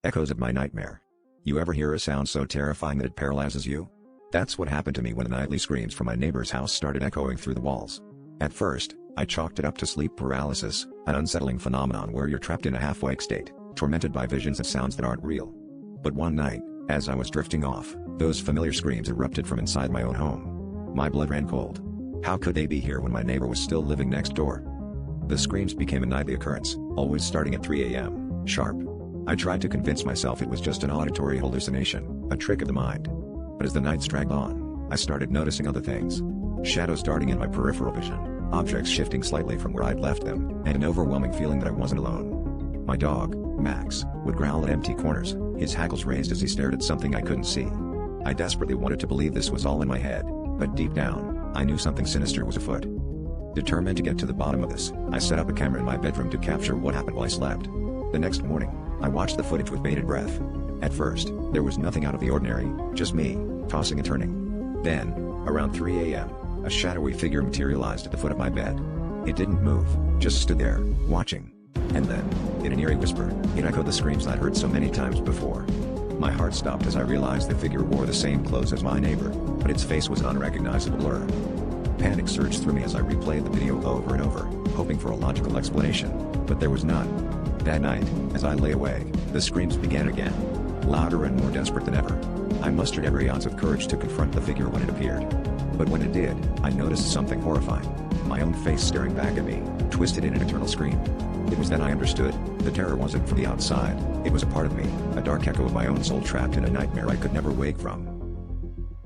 Echoes of my nightmare. You ever hear a sound so terrifying that it paralyzes you? That's what happened to me when the nightly screams from my neighbor's house started echoing through the walls. At first, I chalked it up to sleep paralysis, an unsettling phenomenon where you're trapped in a half-wake state, tormented by visions of sounds that aren't real. But one night, as I was drifting off, those familiar screams erupted from inside my own home. My blood ran cold. How could they be here when my neighbor was still living next door? The screams became a nightly occurrence, always starting at 3 a.m. sharp. I tried to convince myself it was just an auditory hallucination, a trick of the mind. But as the nights dragged on, I started noticing other things. Shadows darting in my peripheral vision, objects shifting slightly from where I'd left them, and an overwhelming feeling that I wasn't alone. My dog, Max, would growl at empty corners, his hackles raised as he stared at something I couldn't see. I desperately wanted to believe this was all in my head, but deep down, I knew something sinister was afoot. Determined to get to the bottom of this, I set up a camera in my bedroom to capture what happened while I slept. The next morning, I watched the footage with bated breath. At first, there was nothing out of the ordinary, just me, tossing and turning. Then, around 3 a.m., a shadowy figure materialized at the foot of my bed. It didn't move, just stood there, watching. And then, in an eerie whisper, it echoed the screams I'd heard so many times before. My heart stopped as I realized the figure wore the same clothes as my neighbor, but its face was an unrecognizable blur. Panic surged through me as I replayed the video over and over, hoping for a logical explanation, but there was none. That night, as I lay awake, the screams began again, louder and more desperate than ever. I mustered every ounce of courage to confront the figure when it appeared. But when it did, I noticed something horrifying. My own face staring back at me, twisted in an eternal scream. It was then I understood, the terror wasn't from the outside, it was a part of me, a dark echo of my own soul trapped in a nightmare I could never wake from.